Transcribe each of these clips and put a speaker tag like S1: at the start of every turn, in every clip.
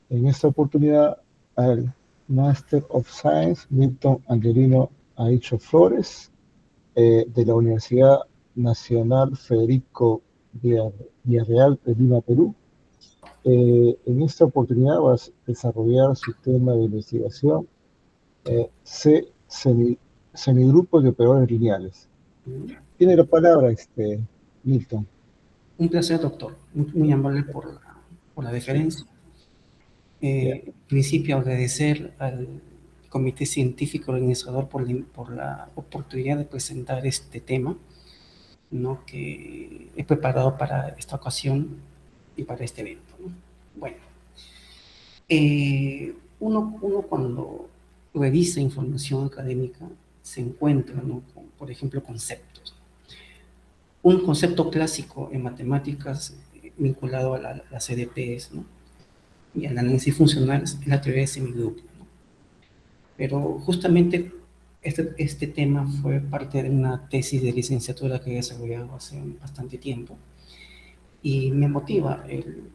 S1: En esta oportunidad, al Master of Science, Milton Angelino Aicho Flores, de la Universidad Nacional Federico Villarreal de Lima, Perú. En esta oportunidad va a desarrollar su tema de investigación, C, semigrupos de operadores lineales. Tiene la palabra, Milton.
S2: Un placer, doctor. Muy amable por la deferencia.
S1: Yeah.
S2: En principio, agradecer al Comité Científico Organizador por la oportunidad de presentar este tema, ¿no?, que he preparado para esta ocasión y para este evento, ¿no? Bueno, uno cuando revisa información académica se encuentra, ¿no?, con, por ejemplo, conceptos. Un concepto clásico en matemáticas vinculado a las CDPs, ¿no?, y al análisis funcional es la teoría de semigrupos, ¿no? Pero justamente este tema fue parte de una tesis de licenciatura que he desarrollado hace bastante tiempo y me motiva el,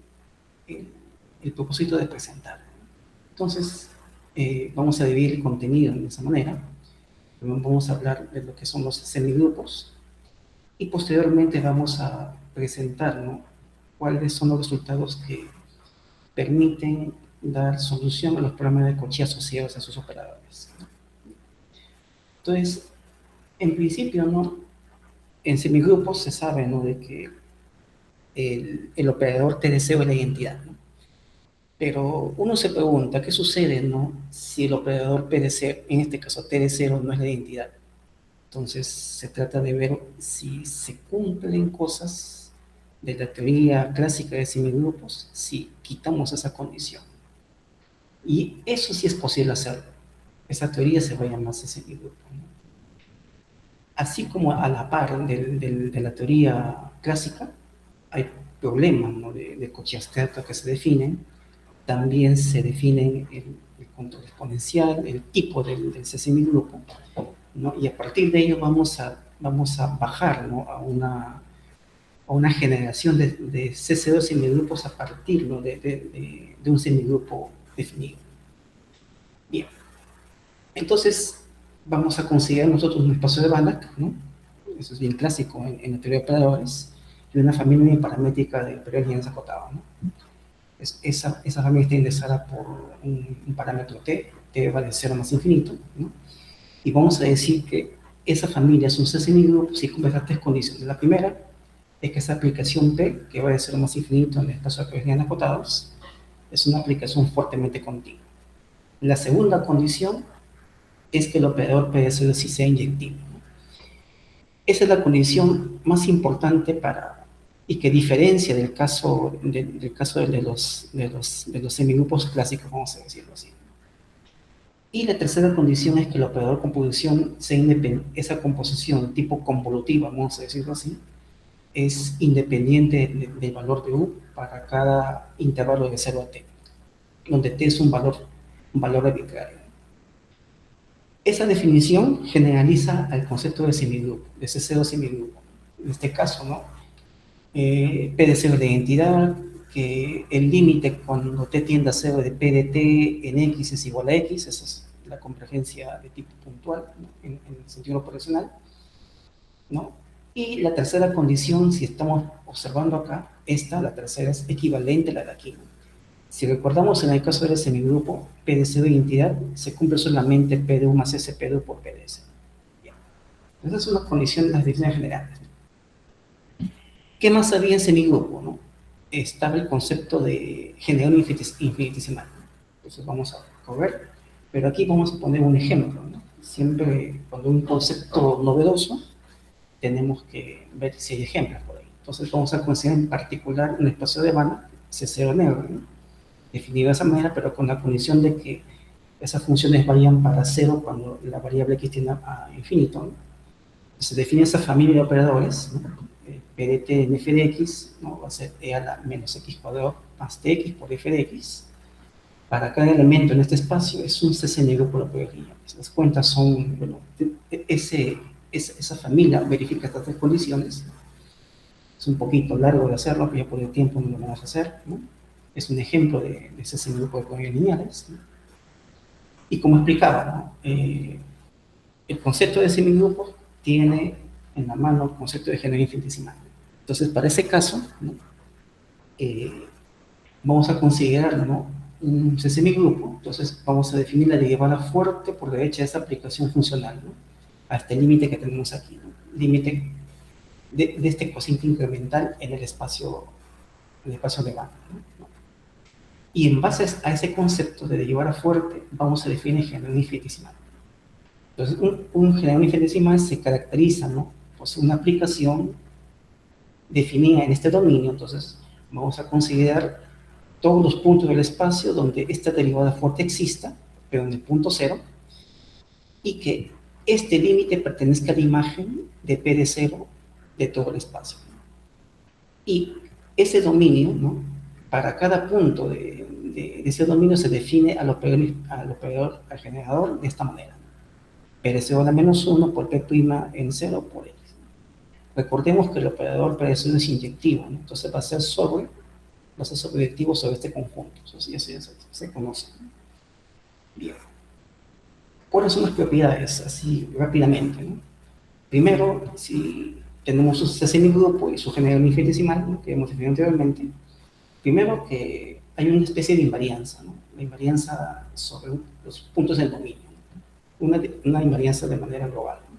S2: el propósito de presentar. Entonces, vamos a dividir el contenido de esa manera. Primero vamos a hablar de lo que son los semigrupos y posteriormente vamos a presentar, ¿no?, cuáles son los resultados que permiten dar solución a los problemas de Cauchy asociados a sus operadores, ¿no? Entonces, en principio, ¿no?, en semigrupos se sabe, ¿no?, de que el operador TDC es la identidad, ¿no? Pero uno se pregunta, ¿qué sucede, ¿no?, si el operador PDC, en este caso TD0, no es la identidad? Entonces, se trata de ver si se cumplen cosas de la teoría clásica de semigrupos si quitamos esa condición. Y eso sí es posible hacerlo. Esa teoría se va a llamar semigrupo, ¿no? Así como a la par de la teoría clásica, hay problemas, ¿no?, de Cauchy-Stratton que se definen. También se definen el control exponencial, el tipo del semigrupo, ¿no? Y a partir de ello vamos a bajar, ¿no?, a una generación de CC2 semigrupos a partir, ¿no?, de un semigrupo definido. Bien, entonces vamos a considerar nosotros un espacio de Banach, ¿no? Eso es bien clásico en la teoría de operadores, y una familia uniparamétrica de operadores lineales acotados, ¿no? Esa familia está indexada por un parámetro t va de 0 más infinito, ¿no? Y vamos a decir que esa familia es un semigrupo si cumple estas tres condiciones. La primera es que esa aplicación P, que va de 0 más infinito en el espacio de operadores lineales acotados, es una aplicación fuertemente continua. La segunda condición es que el operador PDC sí sea inyectivo, ¿no? Esa es la condición más importante y que diferencia del caso de los semigrupos clásicos, vamos a decirlo así. Y la tercera condición es que el operador composición sea independiente, esa composición tipo convolutiva, vamos a decirlo así, es independiente del valor de U para cada intervalo de 0 a t, donde t es un valor arbitrario. Esa definición generaliza al concepto de semigrupo, de CC2 semigrupo. En este caso, ¿no?, PDC es de identidad, que el límite cuando t tiende a 0 de P de t en x es igual a x, esa es la convergencia de tipo puntual, ¿no?, en el sentido operacional, ¿no? Y la tercera condición, si estamos observando acá, la tercera es equivalente a la de aquí, ¿no? Si recordamos, en el caso del semigrupo, PDC de identidad se cumple solamente P de U más S P de U por PDC. Bien. Esas son las condiciones, las definiciones generales. ¿Qué más había en semigrupo, no? Estaba el concepto de generador infinitesimal. Entonces vamos a correr, pero aquí vamos a poner un ejemplo, ¿no? Siempre cuando un concepto novedoso, tenemos que ver si hay ejemplos por ahí. Entonces vamos a considerar en particular un espacio de Banach, C0 negro, ¿no?, definido de esa manera, pero con la condición de que esas funciones vayan para 0 cuando la variable x tiende a infinito, ¿no? Se define esa familia de operadores, ¿no? P de t en f de x, ¿no?, va a ser e a la menos x cuadrado más tx por f de x. Para cada elemento en este espacio es un CC negro por operadores lineales. Las cuentas son, bueno, esa familia verifica estas tres condiciones. Es un poquito largo de hacerlo, pero ya por el tiempo no lo vamos a hacer, ¿no? es un ejemplo de ese semigrupo de coordenadas lineales, ¿no? Y como explicaba, ¿no? El concepto de semigrupo tiene en la mano el concepto de género infinitesimal. Entonces, para ese caso, ¿no? Vamos a considerar, ¿no? Un semigrupo. Entonces, vamos a definir la derivada fuerte por derecha de esa aplicación funcional, ¿no? A este límite que tenemos aquí, ¿no? Límite de este cociente incremental en el espacio de banda, ¿no? Y en base a ese concepto de derivada fuerte, vamos a definir el género infinitesimal. Entonces, un género infinitesimal se caracteriza, ¿no? Pues una aplicación definida en este dominio. Entonces, vamos a considerar todos los puntos del espacio donde esta derivada fuerte exista, pero en el punto cero, y que este límite pertenezca a la imagen de P de cero de todo el espacio. Y ese dominio, ¿no? Para cada punto de ese dominio se define al operador, al generador, de esta manera. P de 0 a la menos 1 por P' en 0 por X. Recordemos que el operador P de 0 es inyectivo, ¿no? Entonces va a ser sobredirectivo sobre este conjunto. Eso ya se conoce. Bien. ¿Cuáles son las propiedades? Así rápidamente, ¿no? Primero, si tenemos ese semigrupo y su género infinitesimal, ¿no? Que hemos definido anteriormente, primero que hay una especie de invarianza, ¿no? La invarianza sobre los puntos del dominio, ¿no? Una invarianza de manera global, ¿no?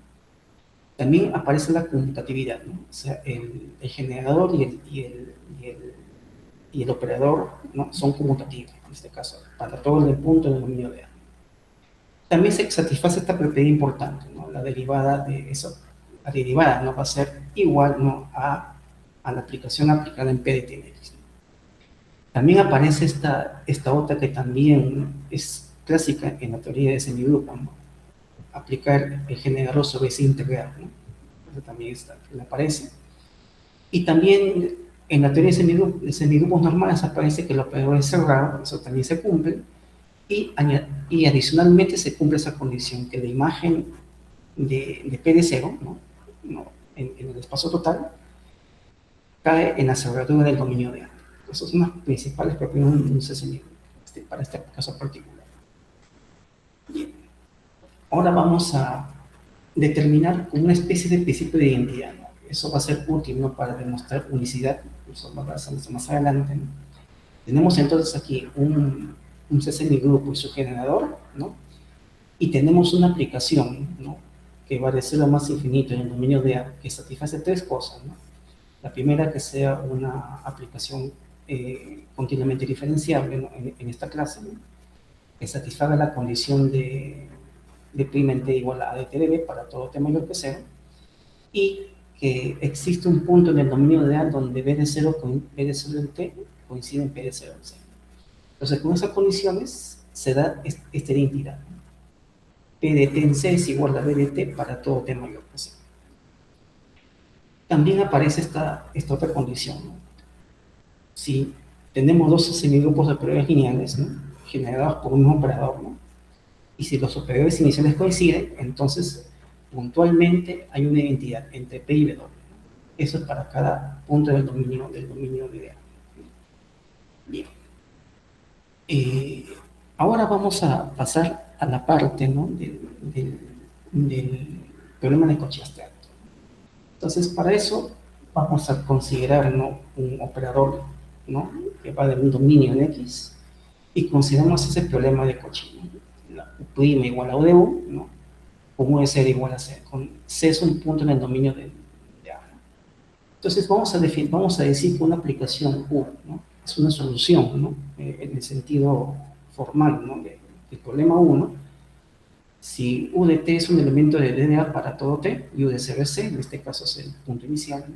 S2: También aparece la conmutatividad, ¿no? O sea, el generador y el operador, ¿no? Son conmutativos, en este caso, para todo el punto del dominio de A. También se satisface esta propiedad importante, ¿no? La derivada de eso, la derivada, ¿no? Va a ser igual, ¿no? a la aplicación aplicada en P de T en X, ¿no? También aparece esta otra que también es clásica en la teoría de semigrupo, ¿no? Aplicar el generador sobre ese integral, ¿no? Eso también aparece. Y también en la teoría de semigrupos normales aparece que el operador es cerrado, eso también se cumple, y adicionalmente se cumple esa condición, que la imagen de P de 0, ¿no? En el espacio total, cae en la cerradura del dominio de A. Esas son las principales propiedades de un semigrupo, para este caso particular. Bien. Ahora vamos a determinar una especie de principio de identidad, ¿no? Eso va a ser útil, ¿no? Para demostrar unicidad, eso va a ser más adelante, ¿no? Tenemos entonces aquí un semigrupo y su generador, ¿no? Y tenemos una aplicación, ¿no? Que va de 0 a más infinito en el dominio de A, que satisface tres cosas, ¿no? La primera, que sea una aplicación continuamente diferenciable, ¿no? En esta clase, ¿no? Que satisfaga la condición de prima en t igual a de t de b para todo t mayor que 0, y que existe un punto en el dominio de A donde b de 0 en t coincide en p de 0 en c. Entonces, con esas condiciones se da esta identidad, ¿no? P de t en c es igual a b de t para todo t mayor que 0. También aparece esta otra condición, ¿no? Si tenemos dos semigrupos de operadores lineales, ¿no? Generados por un mismo operador, ¿no? Y si los operadores iniciales coinciden, entonces puntualmente hay una identidad entre P y W, ¿no? Eso es para cada punto del dominio de A. Bien. Ahora vamos a pasar a la parte, ¿no? del problema de Cauchy abstracto. Entonces, para eso vamos a considerar, ¿no? Un operador, ¿no? Que va de un dominio en X, y consideramos ese problema de Cauchy, ¿no? U' igual a U de U, ¿no? Con U de 0 igual a C, con C es un punto en el dominio de A, ¿no? Entonces vamos a decir que una aplicación U, ¿no? Es una solución, ¿no? En el sentido formal, ¿no? Del problema U, ¿no? Si U de T es un elemento de D de A para todo T, y U de 0 es C, en este caso es el punto inicial, ¿no?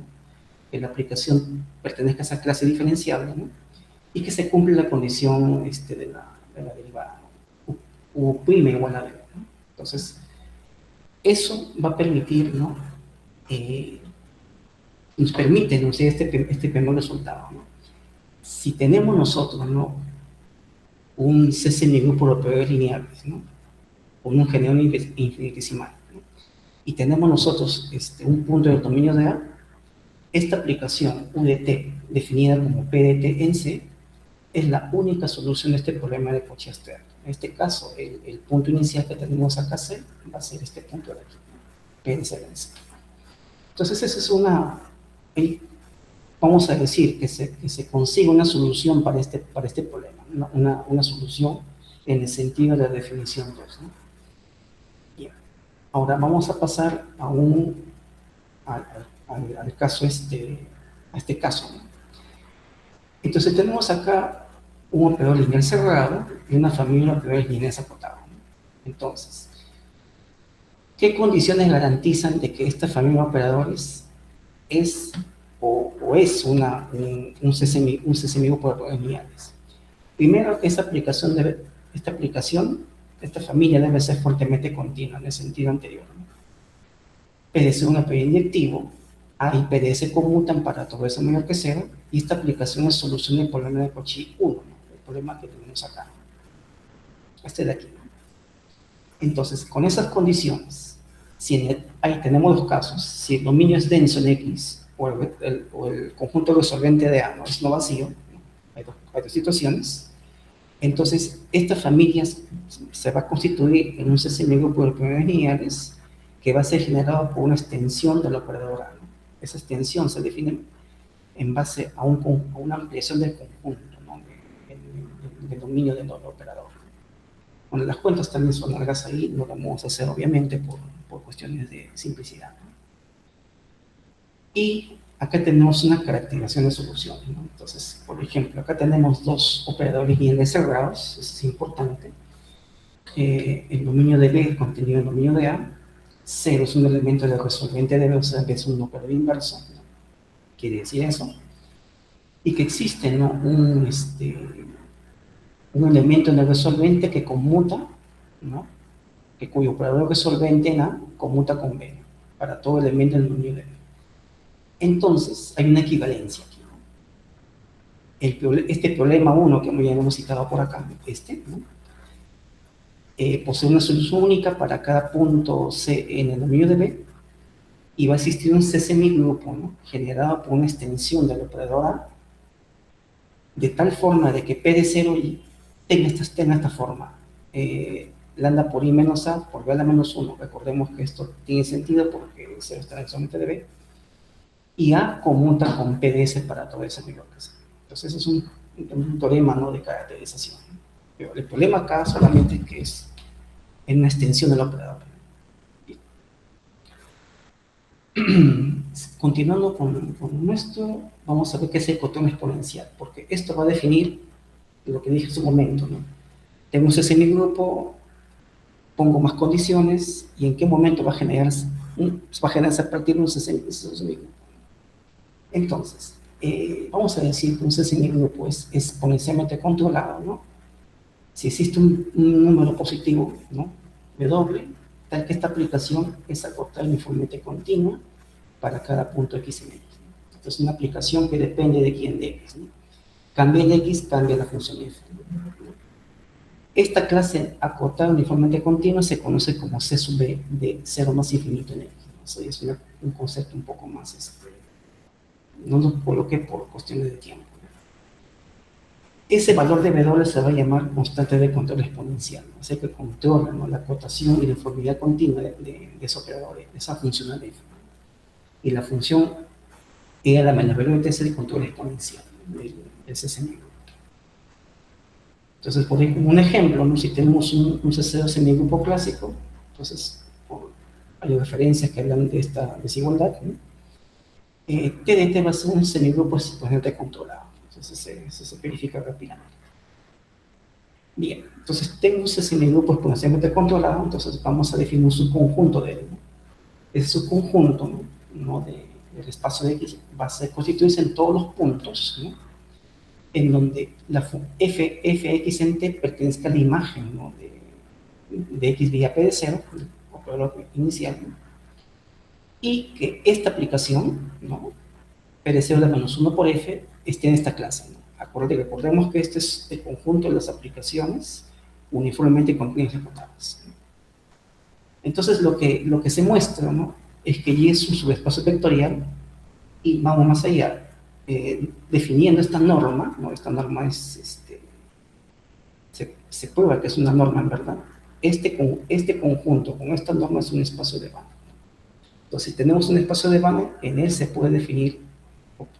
S2: Que la aplicación pertenezca a esa clase diferenciable, ¿no? Y que se cumple la condición de la derivada, ¿no? U' igual a D, ¿no? Entonces, eso va a permitir, ¿no? Nos permite enunciar este primer resultado, ¿no? Si tenemos nosotros, ¿no? Un C semigrupo de operadores lineales, ¿no? Con un generador infinitesimal, ¿no? Y tenemos nosotros un punto del dominio de A, esta aplicación U de T, definida como P de T en C, es la única solución de este problema de Cauchy abstracto. En este caso, el punto inicial que tenemos acá C va a ser este punto de aquí, P de C. Entonces, esa es vamos a decir que se consigue una solución para este problema, una solución en el sentido de la definición 2, ¿no? Bien. Ahora vamos a pasar al caso a este caso, ¿no? Entonces tenemos acá un operador lineal cerrado y una familia de operadores lineales acotados, ¿no? Entonces, ¿qué condiciones garantizan de que esta familia de operadores es es un CSMI por operadores lineales? Primero, esta familia debe ser fuertemente continua en el sentido anterior, ¿no? PDC es un apellido inyectivo, A y PDS conmutan para todo eso menor que cero, y esta aplicación es solución del problema de Cauchy 1, ¿no? El problema que tenemos acá, este de aquí, ¿no? Entonces, con esas condiciones, ahí tenemos dos casos: si el dominio es denso en X, o el conjunto resolvente de A no es no vacío, ¿no? Hay dos situaciones. Entonces, esta familia se va a constituir en un CSM grupo de operadores lineales que va a ser generado por una extensión del operador A, ¿no? Esa extensión se define en base a una ampliación del conjunto, ¿no? del dominio del operador. Bueno, las cuentas también son largas ahí, no lo vamos a hacer obviamente por cuestiones de simplicidad, ¿no? Y acá tenemos una caracterización de soluciones, ¿no? Entonces, por ejemplo, acá tenemos dos operadores lineales cerrados, eso es importante. El dominio de B contenido en el dominio de A. 0 es un elemento del resolvente de B, o sea que es un operador inverso, ¿no? Quiere decir eso. Y que existe, ¿no? un elemento en el resolvente que conmuta, ¿no? Cuyo operador resolvente en A conmuta con B, ¿no? Para todo elemento en el dominio de B. Entonces, hay una equivalencia aquí, ¿no? Este problema 1 que ya hemos citado por acá, ¿no? Posee una solución única para cada punto C en el dominio de B, y va a existir un C semigrupo, ¿no? Generado por una extensión del operador A, de tal forma de que P de 0 y tenga esta forma: lambda por I menos A por B a la menos 1. Recordemos que esto tiene sentido porque 0 está en el resolvente de B, y A conmuta con PDS para todo ese menor que sea. Entonces, es un teorema, ¿no? De caracterización. Pero el problema acá solamente es que es en una extensión del operador. Continuando con esto, vamos a ver qué es el cotón exponencial, porque esto va a definir lo que dije en su momento, ¿no? Tenemos ese semigrupo, pongo más condiciones, y en qué momento va a generarse a partir de un semigrupo. Entonces, vamos a decir que un semigrupo es exponencialmente controlado, ¿no? Si existe un número positivo, ¿no? W, tal que esta aplicación es acotada uniformemente continua para cada punto X en X. Entonces, es una aplicación que depende de quién, de X, ¿no? Cambia el X, cambia la función F, ¿no? Esta clase acotada uniformemente continua se conoce como C sub B de 0 más infinito en X, ¿no? Eso es un concepto un poco más, no lo coloqué por cuestiones de tiempo. Ese valor de W se va a llamar constante de control exponencial, ¿no? O sea que controla, ¿no? La acotación y la uniformidad continua de ese operador, de esa función F, ¿no? Y la función era la valor de ese control exponencial, ¿no? del CSM. Entonces, por ejemplo, un ejemplo, ¿no? Si tenemos un CCO semigrupo clásico, entonces hay referencias que hablan de esta desigualdad, ¿no? TDT va a ser un semigrupo exponencialmente controlado. Entonces, eso se verifica rápidamente. Bien, entonces tengo ese semigrupo exponencialmente controlado, entonces vamos a definir un subconjunto de él, ¿no? Ese subconjunto, ¿no? del espacio de X va a constituirse en todos los puntos, ¿no? En donde la fx en t pertenezca a la imagen, ¿no? de X vía P de 0, el operador inicial, ¿no? Y que esta aplicación, ¿no? P de 0 de menos 1 por F esté en esta clase, ¿no? Recordemos que este es el conjunto de las aplicaciones uniformemente continuas ejecutadas, ¿no? Entonces, lo que se muestra, ¿no? Es que Y es un subespacio vectorial, y vamos más allá. definiendo esta norma, ¿no? Esta norma es, se prueba que es una norma en verdad. Este conjunto con esta norma es un espacio de Banach. Entonces, si tenemos un espacio de Banach, en él se puede definir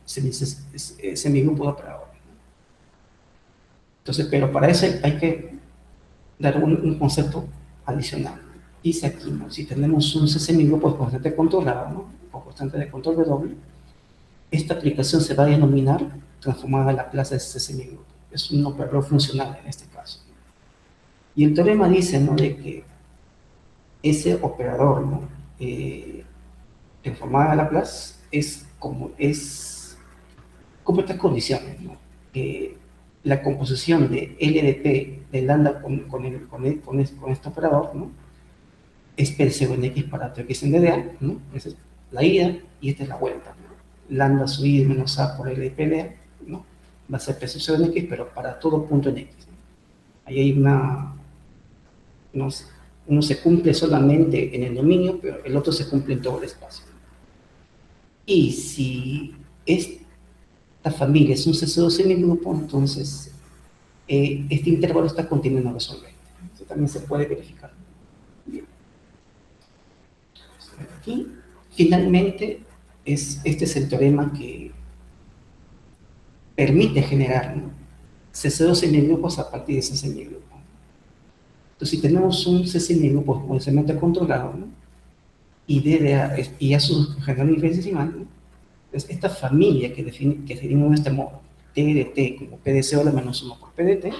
S2: semigrupo de operadores. Entonces, pero para eso hay que dar un concepto adicional. Dice aquí, ¿no? Si tenemos un semigrupo de constante controlado, ¿no? O constante de control W, esta aplicación se va a denominar transformada a Laplace de ese semigrupo. Es un operador funcional en este caso. Y el teorema dice, ¿no?, de que ese operador, ¿no?, transformada a Laplace cumple estas condiciones, ¿no? La composición de LDP de lambda con este operador, ¿no?, es P0 en X para X en DDA, ¿no? Esa es la ida y esta es la vuelta, ¿no? Lambda sub I menos A por LDP de A, ¿no?, va a ser P0 en X, pero para todo punto en X, ¿no? Ahí hay uno se cumple solamente en el dominio, pero el otro se cumple en todo el espacio. Y si esta familia es un C2 semigrupo, entonces este intervalo está continuo no resolvente. Eso también se puede verificar. Bien. Aquí, finalmente, este es el teorema que permite generar, ¿no?, C2 semigrupos a partir de ese semigrupo. Entonces, si tenemos un C semigrupo potencialmente controlado, ¿no?, y DDA y a su general infinitesimal, ¿no?, entonces esta familia que definimos de este modo, T de T como P de C o la menos 1 por P de T,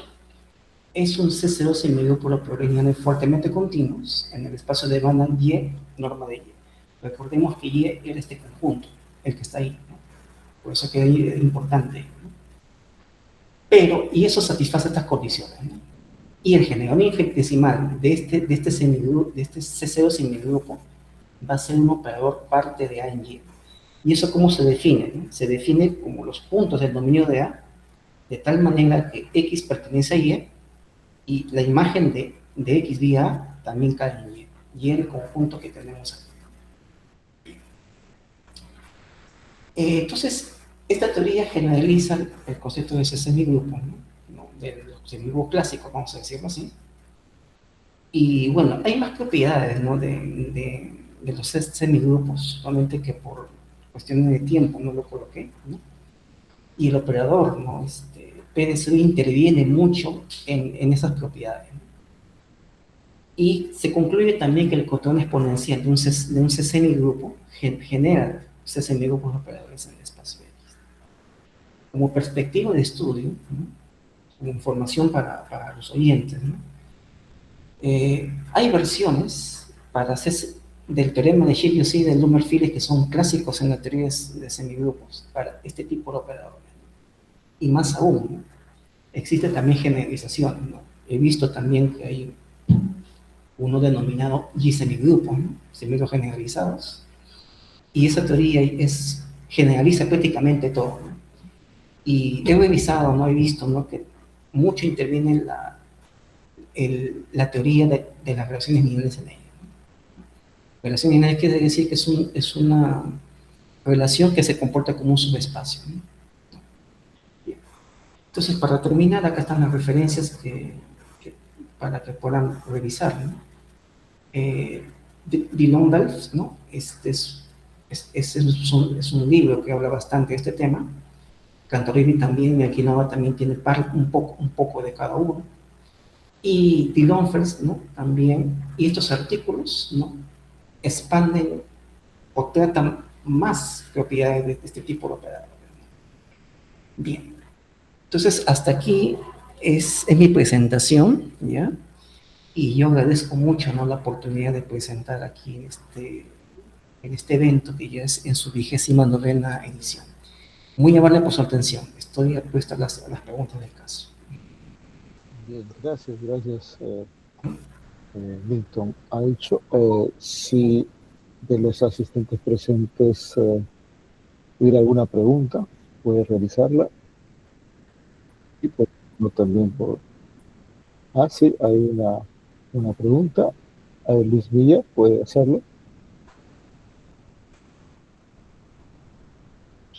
S2: es un C0 semigrupo por probabilidades fuertemente continuos en el espacio de Banach Y, norma de Y. Recordemos que Y era este conjunto, el que está ahí, ¿no? Por eso que ahí es importante, ¿no? Pero, y eso satisface estas condiciones, ¿no? Y el generador infinitesimal de este C0 semigrupo va a ser un operador parte de A en Y. ¿Y eso cómo se define, no? Se define como los puntos del dominio de A, de tal manera que X pertenece a y la imagen de X vía A también cae en Y el conjunto que tenemos aquí. Entonces, esta teoría generaliza el concepto de ese semigrupo, ¿no?, de los semigrupos clásicos, vamos a decirlo así. Y bueno, hay más propiedades, ¿no?, de los semigrupos, solamente que por cuestiones de tiempo no lo coloqué, ¿no? Y el operador, ¿no?, PDC interviene mucho en esas propiedades, ¿no? Y se concluye también que el cotón exponencial de un C semigrupo genera C semigrupos operadores en el espacio X. Como perspectiva de estudio, ¿no?, como información para los oyentes, ¿no?, hay versiones del teorema de Gibbs y de Lummer-Phillips que son clásicos en la teoría de semigrupos para este tipo de operadores. Y más aún, ¿no?, existe también generalización, ¿no? He visto también que hay uno denominado G-semigrupo, ¿no?, semigrupos generalizados, y esa teoría generaliza prácticamente todo, ¿no? Y he revisado, ¿no?, he visto, ¿no?, que mucho interviene la teoría de las relaciones lineales en ella, ¿no? Relación lineal quiere decir que es una relación que se comporta como un subespacio, ¿no? Entonces, para terminar, acá están las referencias para que puedan revisar, ¿no? Dillon Belf, ¿no?, es un libro que habla bastante de este tema. Cantorini también, y Aquinova también tiene un poco de cada uno. Y Dillon-Fels, ¿no?, también, y estos artículos, ¿no?, expanden o tratan más propiedades de este tipo de operadores. Bien, entonces hasta aquí es mi presentación, ¿ya? Y yo agradezco mucho, ¿no?, la oportunidad de presentar aquí en este evento que ya es en su 29ª edición. Muy amable por su atención. Estoy dispuesto a las preguntas del caso.
S1: Bien, gracias, Milton. Ha dicho, si de los asistentes presentes hubiera alguna pregunta, puede realizarla. Y por también sí, hay una pregunta. A ver, Luis Villa, puede hacerlo.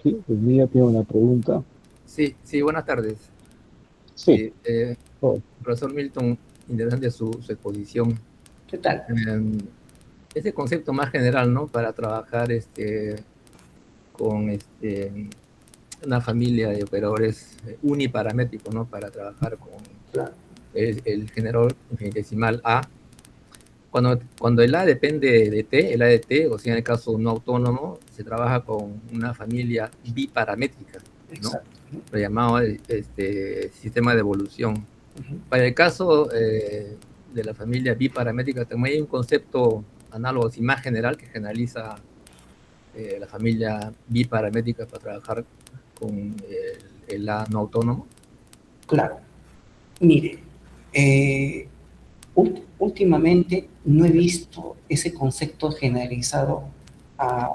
S1: Sí, el día tiene una pregunta.
S3: Sí, sí, buenas tardes.
S1: Sí.
S3: Sí,
S1: Oh,
S3: profesor Milton, interesante su exposición.
S2: ¿Qué tal?
S3: Ese concepto más general, ¿no? Para trabajar con una familia de operadores uniparamétricos, ¿no? Para trabajar con
S2: Claro.
S3: el generador infinitesimal A. Cuando el A depende de T, el A de T, o sea, en el caso no autónomo, se trabaja con una familia biparamétrica, ¿no?
S2: Exacto.
S3: Lo llamado sistema de evolución.
S2: Ujú.
S3: Para el caso de la familia biparamétrica, también hay un concepto análogo, así más general, que generaliza la familia biparamétrica para trabajar con el A no autónomo.
S2: Claro. Mire, eh, últimamente no he visto ese concepto generalizado a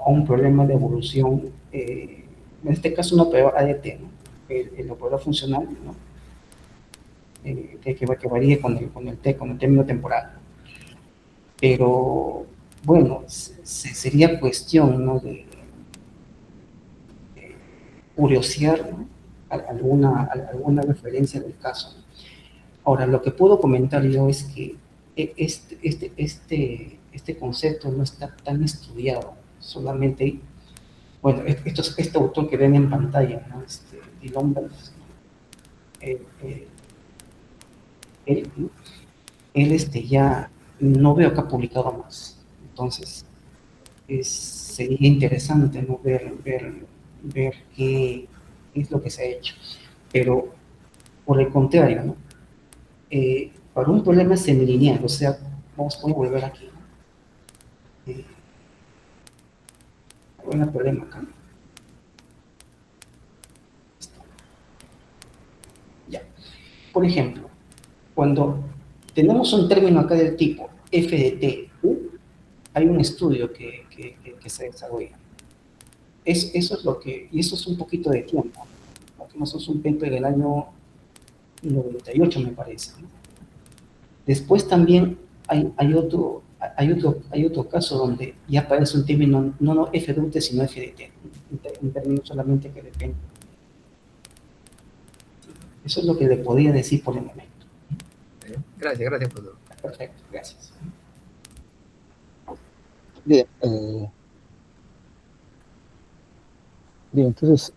S2: un problema de evolución, en este caso un operador ADT, ¿no? El operador funcional, ¿no? Que varíe con el término temporal. Pero bueno, sería cuestión, ¿no? De curiosear, ¿no? Alguna referencia del caso. Ahora, lo que puedo comentar yo es que este concepto no está tan estudiado, solamente, bueno, este autor que ven en pantalla, ¿no? Dylan Belfast, ¿no? Eh, eh, él, ¿no? Él ya no veo que ha publicado más, entonces sería interesante, ¿no? Ver qué es lo que se ha hecho, pero por el contrario, ¿no? Para un problema semilineal, o sea, voy a volver aquí, ¿no? Hay un problema acá. Ya. Por ejemplo, cuando tenemos un término acá del tipo f de t, u, hay un estudio que se desarrolla. Eso es lo que, y eso es un poquito de tiempo, porque nosotros un paper del año 98 me parece, ¿no? Después también hay otro caso donde ya aparece un término, no f de t, sino f de t, un término solamente que depende. Eso es lo que le podría decir por el momento.
S3: Gracias, profesor.
S2: Perfecto, gracias.
S1: bien, bien, entonces